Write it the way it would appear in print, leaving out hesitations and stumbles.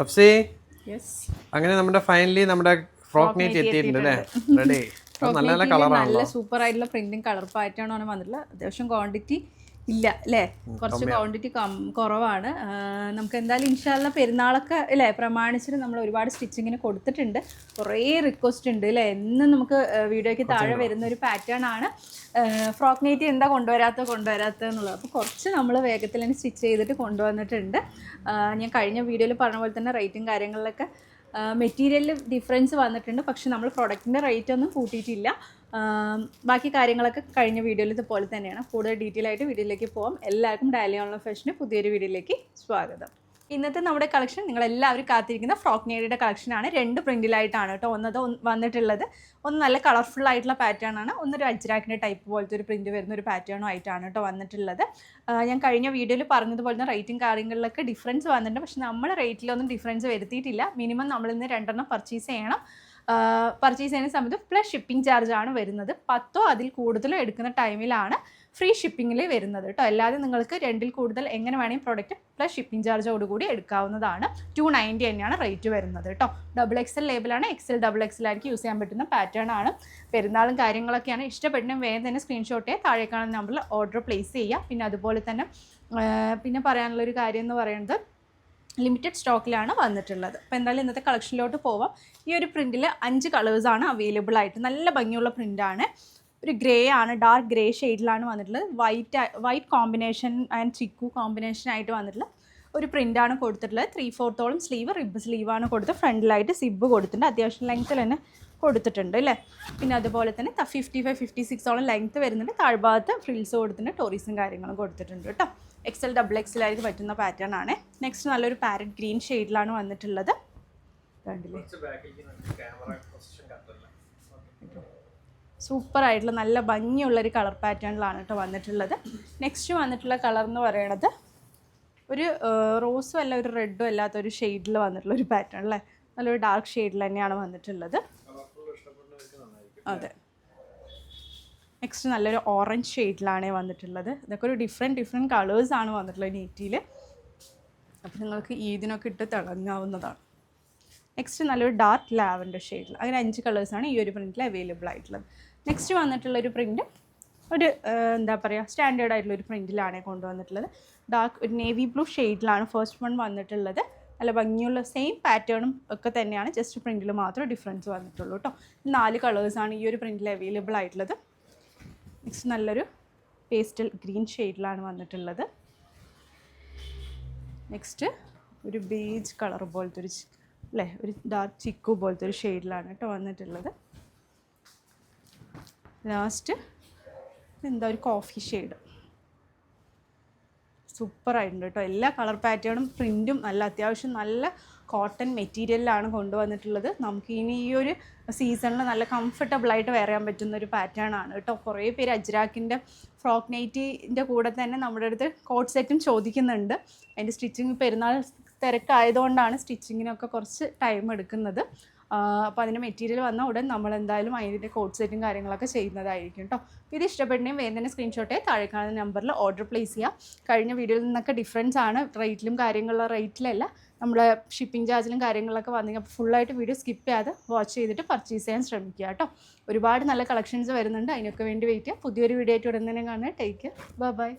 Afsi yes അങ്ങനെ നമ്മുടെ finally നമ്മുടെ ഫ്രോക്ക് നെറ്റ് എത്തിയിട്ടുണ്ട് അല്ലേ? റെഡി. നല്ല നല്ല കളറാണല്ലോ. നല്ല സൂപ്പർ ആയിട്ടുള്ള പ്രിന്റിങ് കളർ പാറ്റേൺ ആണ് വന്നിട്ടുള്ളത്. അത്യാവശ്യം ക്വാണ്ടിറ്റി ഇല്ല അല്ലേ, കുറച്ച് ക്വാണ്ടിറ്റി കുറവാണ്. നമുക്ക് എന്തായാലും ഇൻഷാല്ല പെരുന്നാളൊക്കെ അല്ലേ പ്രമാണിച്ചിട്ട് നമ്മൾ ഒരുപാട് സ്റ്റിച്ചിങ്ങിന് കൊടുത്തിട്ടുണ്ട്. കുറേ റിക്വസ്റ്റ് ഉണ്ട് അല്ലേ, എന്നും നമുക്ക് വീഡിയോയ്ക്ക് താഴെ വരുന്ന ഒരു പാറ്റേൺ ആണ് ഫ്രോക്ക് നെറ്റ് എന്താ കൊണ്ടുവരാത്തതെന്നുള്ളത്. അപ്പോൾ കുറച്ച് നമ്മൾ വേഗത്തിൽ തന്നെ സ്റ്റിച്ച് ചെയ്തിട്ട് കൊണ്ടുവന്നിട്ടുണ്ട്. ഞാൻ കഴിഞ്ഞ വീഡിയോയിൽ പറഞ്ഞ പോലെ തന്നെ റേറ്റും കാര്യങ്ങളിലൊക്കെ മെറ്റീരിയലിൽ ഡിഫറൻസ് വന്നിട്ടുണ്ട്, പക്ഷെ നമ്മൾ പ്രൊഡക്റ്റിൻ്റെ റേറ്റ് ഒന്നും കൂട്ടിയിട്ടില്ല. ബാക്കി കാര്യങ്ങളൊക്കെ കഴിഞ്ഞ വീഡിയോയിൽ ഇതുപോലെ തന്നെയാണ്. കൂടുതൽ ഡീറ്റെയിൽ ആയിട്ട് വീഡിയോയിലേക്ക് പോകാം. എല്ലാവർക്കും ഡയലി ഓൺലൈൻ ഫാഷന് പുതിയൊരു വീഡിയോയിലേക്ക് സ്വാഗതം. ഇന്നത്തെ നമ്മുടെ കളക്ഷൻ നിങ്ങളെല്ലാവരും കാത്തിരിക്കുന്ന ഫ്രോക്ക് നെറ്റിയുടെ കളക്ഷനാണ്. 2 പ്രിൻറ്റിലായിട്ടാണ് കേട്ടോ വന്നിട്ടുള്ളത്. ഒന്ന് നല്ല കളർഫുൾ ആയിട്ടുള്ള പാറ്റേൺ ആണ്, ഒന്നൊരു അജ്രാക്കിൻ്റെ ടൈപ്പ് പോലത്തെ ഒരു പ്രിൻറ്റ് വരുന്ന ഒരു പാറ്റേണും ആയിട്ടാണ് കേട്ടോ വന്നിട്ടുള്ളത്. ഞാൻ കഴിഞ്ഞ വീഡിയോയിൽ പറഞ്ഞതുപോലെ തന്നെ റേറ്റും കാര്യങ്ങളിലൊക്കെ ഡിഫറൻസ് വന്നിട്ടുണ്ട്, പക്ഷെ നമ്മൾ റേറ്റിലൊന്നും ഡിഫറൻസ് വരുത്തിയിട്ടില്ല. മിനിമം നമ്മളിന്ന് 2 പർച്ചേസ് ചെയ്യണം. പർച്ചേസ് ചെയ്യുന്ന സമയത്ത് പ്ലസ് ഷിപ്പിംഗ് ചാർജാണ് വരുന്നത്. 10 അതിൽ കൂടുതലോ എടുക്കുന്ന ടൈമിലാണ് ഫ്രീ ഷിപ്പിങ്ങിൽ വരുന്നത് കേട്ടോ. അല്ലാതെ നിങ്ങൾക്ക് 2 കൂടുതൽ എങ്ങനെ വേണമെങ്കിൽ പ്രോഡക്റ്റ് പ്ലസ് ഷിപ്പിംഗ് ചാർജോടുകൂടി എടുക്കാവുന്നതാണ്. 290 തന്നെയാണ് റേറ്റ് വരുന്നത് കേട്ടോ. XXL ലേബിളാണ്, XL XXL ആയിരിക്കും യൂസ് ചെയ്യാൻ പറ്റുന്ന പാറ്റേൺ ആണ്. പെരുന്നാളും കാര്യങ്ങളൊക്കെയാണ്. ഇഷ്ടപ്പെടുന്ന വേഗം തന്നെ സ്ക്രീൻഷോട്ട് താഴെ കാണുന്ന നമ്പറിൽ ഓർഡർ പ്ലേസ് ചെയ്യുക. പിന്നെ അതുപോലെ തന്നെ പിന്നെ പറയാനുള്ളൊരു കാര്യം എന്ന് പറയുന്നത് ലിമിറ്റഡ് സ്റ്റോക്കിലാണ് വന്നിട്ടുള്ളത്. അപ്പോൾ എന്തായാലും ഇന്നത്തെ കളക്ഷനിലോട്ട് പോവാം. ഈ ഒരു പ്രിൻറ്റിൽ 5 കളേഴ്സാണ് അവൈലബിൾ ആയിട്ട്. നല്ല ഭംഗിയുള്ള പ്രിൻ്റാണ്. ഒരു ഗ്രേ ആണ്, ഡാർക്ക് ഗ്രേ ഷെയ്ഡിലാണ് വന്നിട്ടുള്ളത്. White combination and chikoo combination ആയിട്ട് വന്നിട്ടുള്ള ഒരു പ്രിൻ്റാണ് കൊടുത്തിട്ടുള്ളത്. 3/4 സ്ലീവ്, റിബ് സ്ലീവാണ് കൊടുത്ത് ഫ്രണ്ടിലായിട്ട് സിബ് കൊടുത്തിട്ടുണ്ട്. അത്യാവശ്യം ലെങ്ത്തിൽ തന്നെ കൊടുത്തിട്ടുണ്ട് അല്ലേ. പിന്നെ അതുപോലെ തന്നെ 55-56 ലെങ്ത്ത് വരുന്നുണ്ട്. താഴ്ഭാഗത്ത് ഫ്രിൽസ് കൊടുത്തിട്ടുണ്ട്, ടോറീസും കാര്യങ്ങളും കൊടുത്തിട്ടുണ്ട് കേട്ടോ. XL XXL ആയിട്ട് പറ്റുന്ന പാറ്റേൺ ആണ്. നെക്സ്റ്റ് നല്ലൊരു പാരറ്റ് ഗ്രീൻ ഷെയ്ഡിലാണ് വന്നിട്ടുള്ളത്. കണ്ടില്ലേ, സൂപ്പർ ആയിട്ടുള്ള നല്ല ഭംഗിയുള്ളൊരു കളർ പാറ്റേണിലാണ് കേട്ടോ വന്നിട്ടുള്ളത്. നെക്സ്റ്റ് വന്നിട്ടുള്ള കളർ എന്ന് പറയുന്നത് ഒരു റോസും അല്ല ഒരു റെഡും അല്ലാത്തൊരു ഷെയ്ഡിൽ വന്നിട്ടുള്ള ഒരു പാറ്റേൺ അല്ലേ. നല്ലൊരു ഡാർക്ക് ഷെയ്ഡിൽ തന്നെയാണ് വന്നിട്ടുള്ളത്. അതെ. നെക്സ്റ്റ് നല്ലൊരു ഓറഞ്ച് ഷെയ്ഡിലാണ് വന്നിട്ടുള്ളത്. ഇതൊക്കെ ഒരു ഡിഫറെൻറ്റ് കളേഴ്സാണ് വന്നിട്ടുള്ളത് നെറ്റിയിൽ. അപ്പോൾ നിങ്ങൾക്ക് ഇതിനൊക്കെ ഇട്ട് തിളങ്ങാവുന്നതാണ്. നെക്സ്റ്റ് നല്ലൊരു ഡാർക്ക് ലാവൻഡർ ഷെയ്ഡിൽ. അങ്ങനെ 5 കളേഴ്സാണ് ഈ ഒരു പ്രിൻറ്റിൽ അവൈലബിൾ ആയിട്ടുള്ളത്. നെക്സ്റ്റ് വന്നിട്ടുള്ളൊരു പ്രിൻറ്റ് ഒരു എന്താ പറയുക സ്റ്റാൻഡേർഡ് ആയിട്ടുള്ളൊരു പ്രിൻറ്റിലാണ് കൊണ്ടുവന്നിട്ടുള്ളത്. ഡാർക്ക് ഒരു നേവി ബ്ലൂ ഷെയ്ഡിലാണ് ഫസ്റ്റ് വൺ വന്നിട്ടുള്ളത്. നല്ല ഭംഗിയുള്ള സെയിം പാറ്റേണും ഒക്കെ തന്നെയാണ്, ജസ്റ്റ് പ്രിൻറ്റിൽ മാത്രമേ ഡിഫറൻസ് വന്നിട്ടുള്ളൂ കേട്ടോ. 4 കളേഴ്സാണ് ഈ ഒരു പ്രിൻറ്റിൽ അവൈലബിൾ ആയിട്ടുള്ളത്. നെക്സ്റ്റ് നല്ലൊരു പേസ്റ്റൽ ഗ്രീൻ ഷെയ്ഡിലാണ് വന്നിട്ടുള്ളത്. നെക്സ്റ്റ് ഒരു ബേജ് കളർ പോലത്തെ ഒരു അല്ലേ, ഒരു ഡാർക്ക് ചിക്കു പോലത്തെ ഒരു ഷെയ്ഡിലാണ് കേട്ടോ വന്നിട്ടുള്ളത്. ലാസ്റ്റ് എന്താ ഒരു കോഫി ഷെയ്ഡ്. സൂപ്പറായിട്ടുണ്ട് കേട്ടോ. എല്ലാ കളർ പാറ്റേണും പ്രിൻറ്റും നല്ല അത്യാവശ്യം നല്ല കോട്ടൺ മെറ്റീരിയലിലാണ് കൊണ്ടുവന്നിട്ടുള്ളത്. നമുക്ക് ഇനി ഈ ഒരു സീസണിൽ നല്ല കംഫർട്ടബിളായിട്ട് വെയർ ചെയ്യാൻ പറ്റുന്ന ഒരു പാറ്റേൺ ആണ് കേട്ടോ. കുറേ പേര് അജ്രാക്കിൻ്റെ ഫ്രോക്ക് നൈറ്റിൻ്റെ കൂടെ തന്നെ നമ്മുടെ അടുത്ത് കോട്ട് സെറ്റും ചോദിക്കുന്നുണ്ട്. അതിൻ്റെ സ്റ്റിച്ചിങ് പെരുന്നാൾ തിരക്കായതുകൊണ്ടാണ് സ്റ്റിച്ചിങ്ങിനൊക്കെ കുറച്ച് ടൈം എടുക്കുന്നത്. അപ്പോൾ അതിൻ്റെ മെറ്റീരിയൽ വന്ന ഉടൻ നമ്മൾ എന്തായാലും അതിൻ്റെ കോട്ട് സെറ്റും കാര്യങ്ങളൊക്കെ ചെയ്യുന്നതായിരിക്കും കേട്ടോ. ഇത് ഇഷ്ടപ്പെടുന്നെങ്കിൽ വേഗം തന്നെ സ്ക്രീൻഷോട്ടേ താഴെ കാണുന്ന നമ്പറിൽ ഓർഡർ പ്ലേസ് ചെയ്യുക. കഴിഞ്ഞ വീഡിയോയിൽ നിന്നൊക്കെ ഡിഫറൻസ് ആണ് റേറ്റിലും കാര്യങ്ങളുള്ള റേറ്റിലല്ല, നമ്മുടെ ഷിപ്പിംഗ് ചാർജിലും കാര്യങ്ങളൊക്കെ വന്നെങ്കിൽ അപ്പോൾ ഫുള്ളായിട്ട് വീഡിയോ സ്കിപ്പ് ചെയ്യാതെ വാച്ച് ചെയ്തിട്ട് പർച്ചേസ് ചെയ്യാൻ ശ്രമിക്കുക കേട്ടോ. ഒരുപാട് നല്ല കളക്ഷൻസ് വരുന്നുണ്ട്, അതിനൊക്കെ വേണ്ടി വെയിറ്റ് ചെയ്യുക. പുതിയൊരു വീഡിയോ ആയിട്ട് ഉടൻ തന്നെ കാണുക. Take care, by.